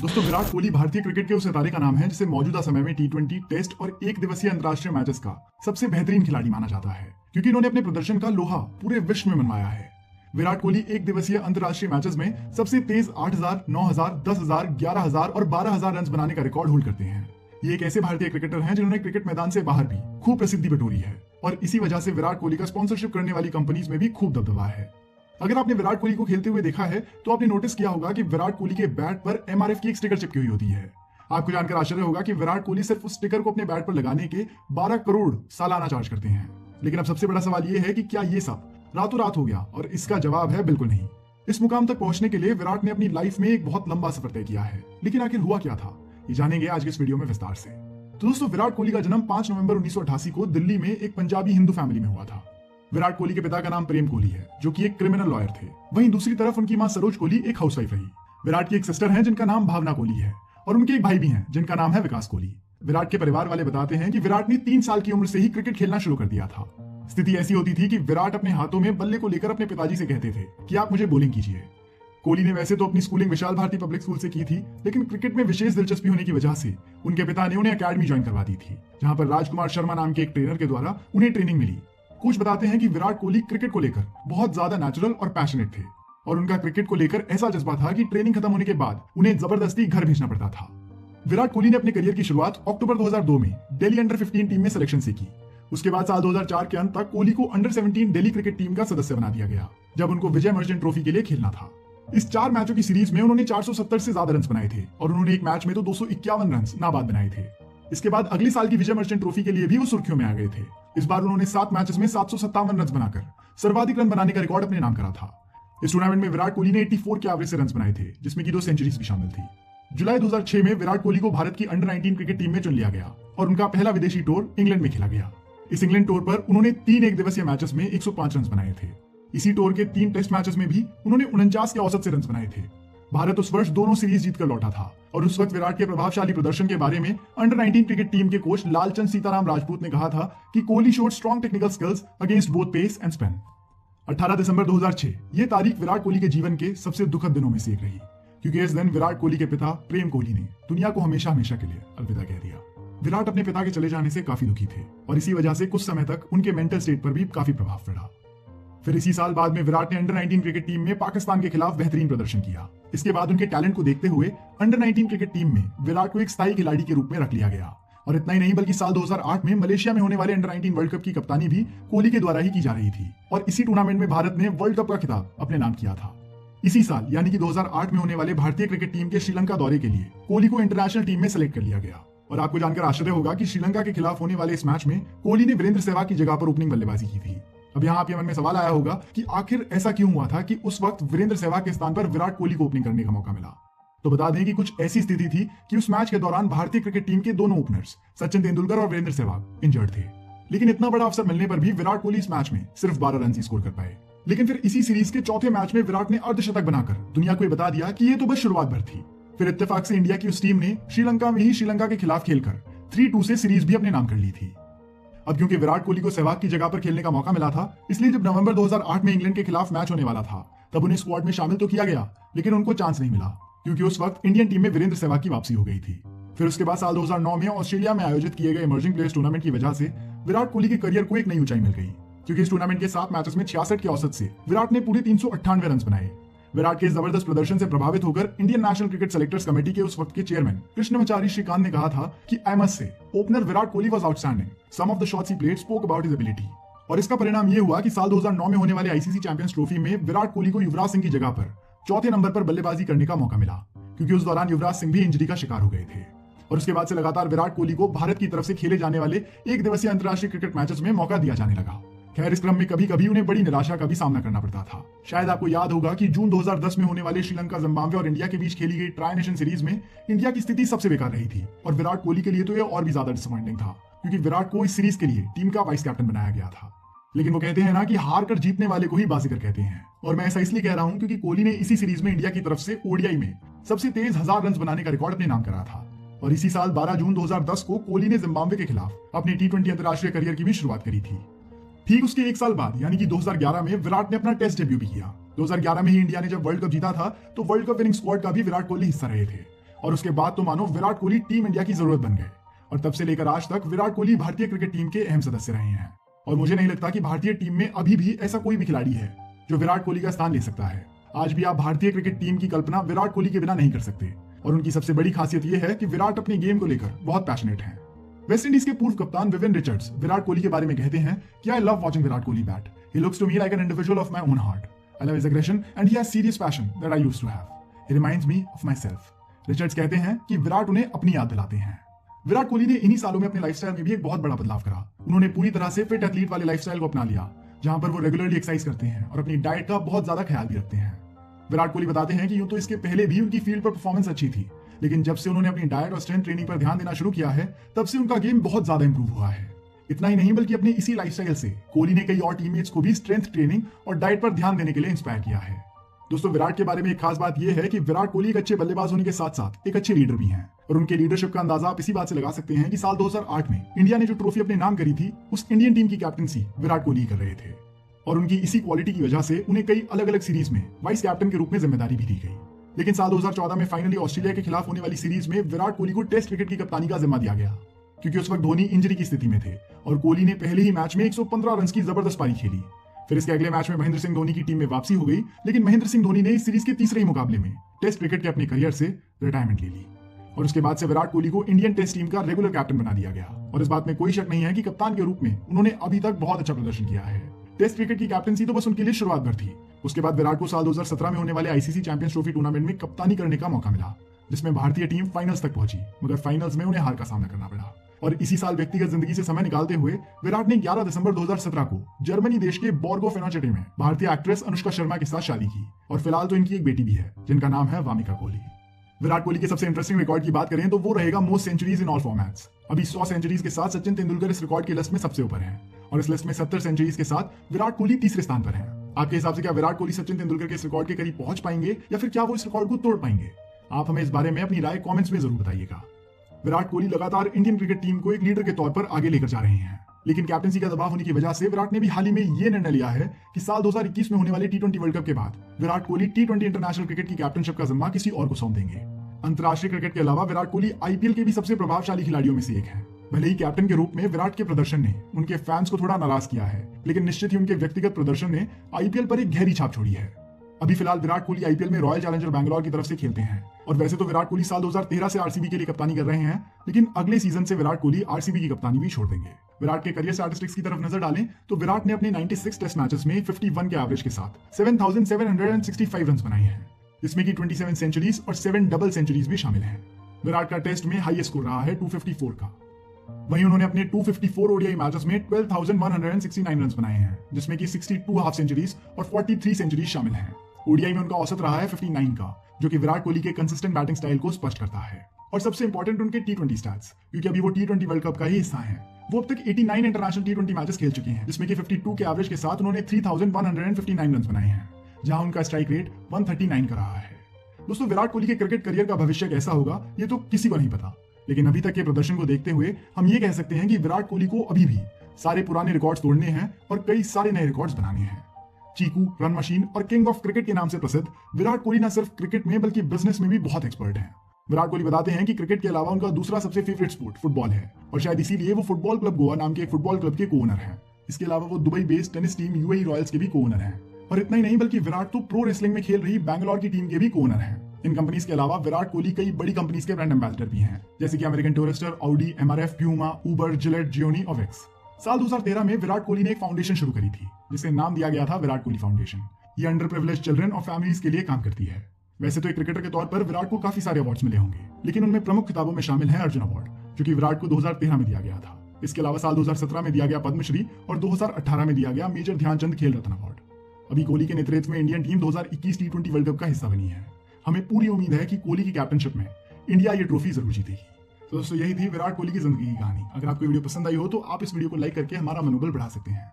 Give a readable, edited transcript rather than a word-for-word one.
दोस्तों, विराट कोहली भारतीय क्रिकेट के उस सितारे का नाम है जिसे मौजूदा समय में टी20, टेस्ट और एक दिवसीय अंतर्राष्ट्रीय मैचेस का सबसे बेहतरीन खिलाड़ी माना जाता है, क्योंकि इन्होंने अपने प्रदर्शन का लोहा पूरे विश्व में मनवाया है। विराट कोहली एक दिवसीय अंतर्राष्ट्रीय मैचेस में सबसे तेज 8,000, 9,000, 10,000, 11,000 और 12,000 रन बनाने का रिकॉर्ड होल्ड करते हैं। ये एक ऐसे भारतीय क्रिकेटर हैं जिन्होंने क्रिकेट मैदान से बाहर भी खूब प्रसिद्धि बटोरी है और इसी वजह से विराट कोहली का स्पॉन्सरशिप करने वाली कंपनीज में भी खूब दबदबा है। अगर आपने विराट कोहली को खेलते हुए देखा है तो आपने नोटिस किया होगा कि विराट कोहली के बैट पर एमआरएफ की एक स्टिकर चिपकी हुई होती है। आपको जानकर आश्चर्य होगा कि विराट कोहली सिर्फ उस स्टिकर को अपने बैट पर लगाने के 12 करोड़ सालाना चार्ज करते हैं। लेकिन अब सबसे बड़ा सवाल यह है कि क्या ये सब रातों रात हो गया, और इसका जवाब है बिल्कुल नहीं। इस मुकाम तक पहुंचने के लिए विराट ने अपनी लाइफ में एक बहुत लंबा सफर तय किया है, लेकिन आखिर हुआ क्या था, ये जानेंगे आज के इस वीडियो में विस्तार से। तो दोस्तों, विराट कोहली का जन्म 5 नवंबर 1988 को दिल्ली में एक पंजाबी हिंदू फैमिली में हुआ था। विराट कोहली के पिता का नाम प्रेम कोहली है, जो कि एक क्रिमिनल लॉयर थे। वहीं दूसरी तरफ उनकी मां सरोज कोहली एक हाउसवाइफ रही। विराट की एक सिस्टर है जिनका नाम भावना कोहली है और उनके एक भाई भी हैं जिनका नाम है विकास कोहली। विराट के परिवार वाले बताते हैं कि विराट ने 3 साल की उम्र से ही क्रिकेट खेलना शुरू कर दिया था। स्थिति ऐसी होती थी कि विराट अपने हाथों में बल्ले को लेकर अपने पिताजी से कहते थे कि आप मुझे बॉलिंग कीजिए। कोहली ने वैसे तो अपनी स्कूलिंग विशाल भारती पब्लिक स्कूल से की थी, लेकिन क्रिकेट में विशेष दिलचस्पी होने की वजह से उनके पिता ने उन्हें अकेडमी ज्वाइन करवा दी थी, जहां पर राजकुमार शर्मा नाम के एक ट्रेनर के द्वारा उन्हें ट्रेनिंग मिली। कुछ बताते हैं कि विराट कोहली क्रिकेट को लेकर बहुत ज्यादा नेचुरल और पैशनेट थे और उनका क्रिकेट को लेकर ऐसा जज्बा था कि ट्रेनिंग खत्म होने के बाद उन्हें जबरदस्ती घर भेजना पड़ता था। विराट कोहली ने अपने करियर की शुरुआत अक्टूबर 2002 में दिल्ली अंडर 15 टीम में सिलेक्शन से की। उसके बाद साल 2004 के अंत तक कोहली को अंडर 17 दिल्ली क्रिकेट टीम का सदस्य बना दिया गया, जब उनको विजय मर्चेंट ट्रॉफी के लिए खेलना था। इस 4 मैचों की सीरीज में उन्होंने 470 से ज्यादा रन बनाए थे और उन्होंने एक मैच में तो 251 रन नाबाद बनाए थे। इसके बाद अगले साल की विजय मर्चेंट ट्रॉफी के लिए भी वो सुर्खियों में आ गए थे। इस बार उन्होंने 7 मैचेस में 757 रन बनाकर सर्वाधिक रन बनाने का रिकॉर्ड अपने नाम करा था। इस टूर्नामेंट में विराट कोहली ने 84 के एवरेज से रन बनाए थे, जिसमें की 2 सेंचुरीज भी शामिल थी। जुलाई 2006 में विराट कोहली को भारत की अंडर 19 क्रिकेट टीम में चुन लिया गया और उनका पहला विदेशी टूर इंग्लैंड में खेला गया। इस इंग्लैंड टूर पर उन्होंने 3 एक दिवसीय मैचेस में 105 रन बनाए थे। इसी टूर के 3 टेस्ट मैचेस में भी उन्होंने 49 के औसत से रन बनाए थे। भारत उस वर्ष दोनों सीरीज जीतकर लौटा था और उस वक्त विराट के प्रभावशाली प्रदर्शन के बारे में अंडर 19 क्रिकेट टीम के कोच लालचंद सीताराम राजपूत ने कहा था कि Kohli showed strong technical skills against both pace and spin. 18 दिसंबर 2006 ये तारीख विराट कोहली के जीवन के सबसे दुखद दिनों में से एक रही, क्योंकि इस दिन विराट कोहली के पिता प्रेम कोहली ने दुनिया को हमेशा हमेशा के लिए अलविदा कह दिया। विराट अपने पिता के चले जाने से काफी दुखी थे और इसी वजह से कुछ समय तक उनके मेंटल स्टेट पर भी काफी प्रभाव पड़ा। फिर इसी साल बाद में विराट ने अंडर 19 क्रिकेट टीम में पाकिस्तान के खिलाफ बेहतरीन प्रदर्शन किया। इसके बाद उनके टैलेंट को देखते हुए अंडर 19 क्रिकेट टीम में विराट को एक स्थायी खिलाड़ी के रूप में रख लिया गया। और इतना ही नहीं, बल्कि साल 2008 में मलेशिया में होने वाले अंडर 19 वर्ल्ड कप की कप्तानी भी कोहली के द्वारा ही की जा रही थी और इसी टूर्नामेंट में भारत ने वर्ल्ड कप का खिताब अपने नाम किया था। इसी साल यानी कि 2008 में होने वाले भारतीय क्रिकेट टीम के श्रीलंका दौरे के लिए कोहली को इंटरनेशनल टीम में सेलेक्ट कर लिया गया। और आपको जानकर आश्चर्य होगा कि श्रीलंका के खिलाफ होने वाले इस मैच में कोहली ने वीरेंद्र सहवाग की जगह पर ओपनिंग बल्लेबाजी की थी। अब यहाँ आपके मन में सवाल आया होगा कि आखिर ऐसा क्यों हुआ था कि उस वक्त वीरेंद्र सहवाग के स्थान पर विराट कोहली को ओपनिंग करने का मौका मिला। तो बता दें कि कुछ ऐसी स्थिति थी कि उस मैच के दौरान भारतीय क्रिकेट टीम के दोनों ओपनर्स सचिन तेंदुलकर और वीरेंद्र सहवाग इंजर्ड थे। लेकिन इतना बड़ा अवसर मिलने पर भी विराट कोहली इस मैच में सिर्फ 12 रन ही स्कोर कर पाए। लेकिन फिर इसी सीरीज के चौथे मैच में विराट ने अर्धशतक बनाकर दुनिया को बता दिया कि ये तो बस शुरुआत भर थी। फिर इत्तेफाक से इंडिया की उस टीम ने श्रीलंका में ही श्रीलंका के खिलाफ खेलकर 3-2 से सीरीज भी अपने नाम कर ली थी। अब क्योंकि विराट कोहली को सहवाग की जगह पर खेलने का मौका मिला था, इसलिए जब नवंबर 2008 में इंग्लैंड के खिलाफ मैच होने वाला था, तब उन्हें स्क्वाड में शामिल तो किया गया, लेकिन उनको चांस नहीं मिला, क्योंकि उस वक्त इंडियन टीम में वीरेंद्र सहवाग की वापसी हो गई थी। फिर उसके बाद साल 2009 में ऑस्ट्रेलिया में आयोजित किए गए इमर्जिंग प्लेयर्स टूर्नामेंट की वजह से विराट कोहली के करियर को एक नई ऊंचाई मिल गई, क्योंकि इस टूर्नामेंट के 7 मैचेस में 66 के औसत से विराट ने पूरे 398 रन बनाए। विराट के इस जबरदस्त प्रदर्शन से प्रभावित होकर Indian national cricket selectors committee के उस वक्त के चेयरमैन कृष्णमाचारी श्रीकांत ने कहा था कि I must say opener Virat Kohli was outstanding, some of the shots he played spoke about his ability. और इसका परिणाम ये हुआ कि साल 2009 में होने वाले आईसीसी चैंपियंस ट्रॉफी में विराट कोहली को युवराज सिंह की जगह पर चौथे नंबर पर बल्लेबाजी करने का मौका मिला, क्योंकि उस दौरान युवराज सिंह भी इंजरी का शिकार हो गए थे। और उसके बाद से लगातार विराट कोहली को भारत की तरफ से खेले जाने वाले एक दिवसीय अंतर्राष्ट्रीय क्रिकेट मैचेस में मौका दिया जाने लगा। खैर, इस क्रम में कभी कभी उन्हें बड़ी निराशा का भी सामना करना पड़ता था। शायद आपको याद होगा कि जून 2010 में होने वाले श्रीलंका, जिम्बाब्वे और इंडिया के बीच खेली गई ट्राई नेशन सीरीज में इंडिया की स्थिति सबसे बेकार रही थी और विराट कोहली के लिए तो यह और भी ज्यादा डिसअपॉइंटिंग था, क्योंकि विराट को इस सीरीज के लिए टीम का वाइस कैप्टन बनाया गया था। लेकिन वो कहते हैं ना कि हार कर जीतने वाले को ही बाजीगर कहते हैं, और मैं ऐसा इसलिए कह रहा हूं क्योंकि कोहली ने इसी सीरीज में इंडिया की तरफ से ओडीआई में सबसे तेज 1000 रन बनाने का रिकॉर्ड अपने नाम करा था। और इसी साल 12 जून 2010 को कोहली ने जिम्बाब्वे के खिलाफ अपने टी20 अंतर्राष्ट्रीय करियर की भी शुरुआत करी थी। ठीक उसके 1 साल बाद यानी कि 2011 में विराट ने अपना टेस्ट डेब्यू भी किया। 2011 में ही इंडिया ने जब वर्ल्ड कप जीता था तो वर्ल्ड कप विनिंग स्क्वाड का भी विराट कोहली हिस्सा रहे थे और उसके बाद तो मानो विराट कोहली टीम इंडिया की जरूरत बन गए। और तब से लेकर आज तक विराट कोहली भारतीय क्रिकेट टीम के अहम सदस्य रहे हैं। और मुझे नहीं लगता कि भारतीय टीम में अभी भी ऐसा कोई भी खिलाड़ी है जो विराट कोहली का स्थान ले सकता है। आज भी आप भारतीय क्रिकेट टीम की कल्पना विराट कोहली के बिना नहीं कर सकते। और उनकी सबसे बड़ी खासियत यह है कि विराट अपने गेम को लेकर बहुत पैशनेट हैं। वेस्ट इंडीज के पूर्व कप्तान विवियन रिचर्ड्स विराट कोहली के बारे में कहते हैं कि I love watching Virat Kohli bat. He looks to me like an individual of my own heart. I love his aggression and he has serious passion that I used to have. He reminds me of myself. Richards कहते हैं कि विराट उन्हें अपनी याद दिलाते हैं। विराट कोहली ने इन्हीं सालों में अपने लाइफस्टाइल में भी एक बहुत बड़ा बदलाव करा। उन्होंने पूरी तरह से फिट एथलीट वाले लाइफस्टाइल को अपना लिया, जहां पर वो रेगुलरली एक्सरसाइज करते हैं और अपनी डाइट का बहुत ज्यादा ख्याल भी रखते हैं। विराट कोहली बताते हैं कि यूं तो इसके पहले भी उनकी फील्ड पर परफॉर्मेंस अच्छी थी, लेकिन जब से उन्होंने अपनी डाइट और स्ट्रेंथ ट्रेनिंग पर ध्यान देना शुरू किया है, तब से उनका गेम बहुत ज्यादा इंप्रूव हुआ है। इतना ही नहीं बल्कि अपनी इसी लाइफस्टाइल से कोहली ने कई और टीममेट्स को भी स्ट्रेंथ ट्रेनिंग और डाइट पर ध्यान देने के लिए इंस्पायर किया है। दोस्तों, विराट के बारे में एक खास बात यह है कि विराट कोहली एक अच्छे बल्लेबाज होने के साथ साथ एक अच्छे लीडर भी हैं। और उनके लीडरशिप का अंदाजा आप इसी बात से लगा सकते हैं कि साल 2008 में इंडिया ने जो ट्रॉफी अपने नाम करी थी, उस इंडियन टीम की कैप्टनसी विराट कोहली कर रहे थे। और उनकी इसी क्वालिटी की वजह से उन्हें कई अलग अलग सीरीज में वाइस कैप्टन के रूप में जिम्मेदारी भी दी गई। लेकिन साल 2014 में फाइनली ऑस्ट्रेलिया के खिलाफ होने वाली सीरीज में विराट कोहली को टेस्ट क्रिकेट की कप्तानी का जिम्मा दिया गया, क्योंकि उस वक्त धोनी इंजरी की स्थिति में थे और कोहली ने पहले ही मैच में 115 रन की जबरदस्त पारी खेली। फिर इसके अगले मैच में महेंद्र सिंह धोनी की टीम में वापसी हो गई, लेकिन महेंद्र सिंह धोनी ने इस सीरीज के तीसरे ही मुकाबले में टेस्ट क्रिकेट के अपने करियर से रिटायरमेंट ले ली। और उसके बाद से विराट कोहली को इंडियन टेस्ट टीम का रेगुलर कैप्टन बना दिया गया। और इस बात में कोई शक नहीं है कि कप्तान के रूप में उन्होंने अभी तक बहुत अच्छा प्रदर्शन किया है। टेस्ट क्रिकेट की कैप्टनसी तो बस उनके लिए शुरुआत भर थी। उसके बाद विराट को साल 2017 में होने वाले आईसीसी चैंपियंस ट्रॉफी टूर्नामेंट में कप्तानी करने का मौका मिला, जिसमें भारतीय टीम फाइनल्स तक पहुंची, मगर फाइनल्स में उन्हें हार का सामना करना पड़ा। और इसी साल व्यक्तिगत जिंदगी से समय निकालते हुए विराट ने 11 दिसंबर 2017 को जर्मनी देश के बोर्गो-फेनोचेटे में भारतीय एक्ट्रेस अनुष्का शर्मा के साथ शादी की। और फिलहाल तो इनकी एक बेटी भी है, जिनका नाम है वामिका कोहली। विराट कोहली के सबसे इंटरेस्टिंग रिकॉर्ड की बात करें तो वो रहेगा most centuries in all formats. अभी 100 सेंचुरीज के साथ सचिन तेंदुलकर इस रिकॉर्ड की लिस्ट में सबसे ऊपर हैं, और इस लिस्ट में 70 सेंचुरीज के साथ विराट कोहली तीसरे स्थान पर हैं। आपके हिसाब से क्या विराट कोहली सचिन तेंदुलकर के इस रिकॉर्ड के करीब पहुंच पाएंगे, या फिर क्या वो इस रिकॉर्ड को तोड़ पाएंगे? आप हमें इस बारे में अपनी राय कमेंट्स में जरूर बताइएगा। विराट कोहली लगातार इंडियन क्रिकेट टीम को एक लीडर के तौर पर आगे लेकर जा रहे हैं, लेकिन कैप्टनसी का दबाव होने की वजह से विराट ने भी हाल ही में यह निर्णय लिया है कि साल 2021 में होने वाले T20 वर्ल्ड कप के बाद Virat Kohli T20 international cricket की कैप्टनशिप का जिम्मा किसी और को सौंप देंगे। अंतर्राष्ट्रीय क्रिकेट के अलावा विराट कोहली आईपीएल के भी सबसे प्रभावशाली खिलाड़ियों में से एक है। भले ही कैप्टन के रूप में विराट के प्रदर्शन ने उनके फैंस को थोड़ा नाराज किया है, लेकिन निश्चित ही उनके व्यक्तिगत प्रदर्शन ने आईपीएल पर एक गहरी छाप छोड़ी है। अभी फिलहाल विराट कोहली आईपीएल में रॉयल चैलेंजर बैंगलोर की तरफ से खेलते हैं। और वैसे तो विराट कोहली साल 2013 से आरसीबी के लिए कप्तानी कर रहे हैं, लेकिन अगले सीजन से विराट कोहली आरसीबी की कप्तानी भी छोड़ देंगे। विराट के करियर स्टैटिस्टिक्स की तरफ नजर डालें तो विराट ने अपने 96 टेस्ट मैचेस में 51 के एवरेज के साथ 7,765 रन बनाए हैं, जिसमें कि 27 सेंचुरीज और 7 डबल सेंचुरीज भी शामिल हैं। विराट का टेस्ट में हाईएस्ट स्कोर रहा है 254 का। वहीं उन्होंने अपने 254 ओडीआई मैचेस में 12,169 रन बनाए हैं, जिसमें कि 62 हाफ सेंचुरीज और 43 सेंचुरीज शामिल हैं। ओडीआई में उनका औसत रहा है 59 का, जो कि विराट कोहली के कंसिस्टेंट बैटिंग स्टाइल को स्पष्ट करता है। और सबसे इंपॉर्टेंट उनके T20 स्टैट्स, क्योंकि अभी वो T20 वर्ल्ड कप का ही हिस्सा हैं। वो अब तक 89 इंटरनेशनल T20 मैचेस खेल चुके हैं, जिसमें कि 52 के एवरेज के साथ उन्होंने 3,159 रन बनाए हैं, जहां उनका स्ट्राइक रेट 139 का रहा है। दोस्तों, विराट कोहली के क्रिकेट करियर का भविष्य कैसा होगा ये तो किसी को नहीं पता, लेकिन अभी तक के प्रदर्शन को देखते हुए हम ये कह सकते हैं कि विराट कोहली को अभी भी सारे पुराने रिकॉर्ड्स तोड़ने हैं और कई सारे नए रिकॉर्ड्स बनाने हैं। चीकू, रन मशीन और किंग ऑफ क्रिकेट के नाम से प्रसिद्ध विराट कोहली न सिर्फ क्रिकेट में बल्कि बिजनेस में भी बहुत एक्सपर्ट हैं। विराट कोहली बताते हैं कि क्रिकेट के अलावा उनका दूसरा सबसे फेवरेट स्पोर्ट फुटबॉल है, और शायद इसीलिए वो फुटबॉल क्लब गोवा नाम के एक फुटबॉल क्लब के को-ओनर हैं। इसके अलावा वो Dubai based tennis team UAE Royals के भी को-ओनर हैं। और इतना ही नहीं बल्कि विराट तो प्रो रेसलिंग में खेल रही बैंगलोर की टीम के भी को-ओनर हैं। इन कंपनीज के अलावा विराट कोहली कई बड़ी कंपनीज के ब्रांड एम्बेसडर भी हैं, जैसे कि American Tourister, Audi, MRF, Puma, Uber, Gillette, Gionee और वेक्स। साल 2013 में विराट कोहली ने एक फाउंडेशन शुरू करी थी, जिसे नाम दिया गया था विराट कोहली फाउंडेशन। ये अंडर प्रिविलेज्ड चिल्ड्रन और फैमिलीज के लिए काम करती है। वैसे तो एक क्रिकेटर के तौर पर विराट को काफी सारे अवार्ड्स मिले होंगे, लेकिन उनमें प्रमुख किताबों में शामिल है अर्जुन अवार्ड, जो कि विराट को 2013 में दिया गया था। इसके अलावा साल 2017 में दिया गया पद्मश्री और 2018 में दिया गया मेजर ध्यानचंद खेल रत्न अवार्ड। अभी कोहली के नेतृत्व में Indian team 2021 T20 world cup का हिस्सा बनी है। हमें पूरी उम्मीद है कि कोहली की कैप्टनशिप में इंडिया ये ट्रॉफी जरूर जीतेगी। तो दोस्तों, यही थी विराट कोहली की जिंदगी की कहानी। अगर आपको वीडियो पसंद आई हो तो आप इस वीडियो को लाइक करके हमारा मनोबल बढ़ा सकते हैं।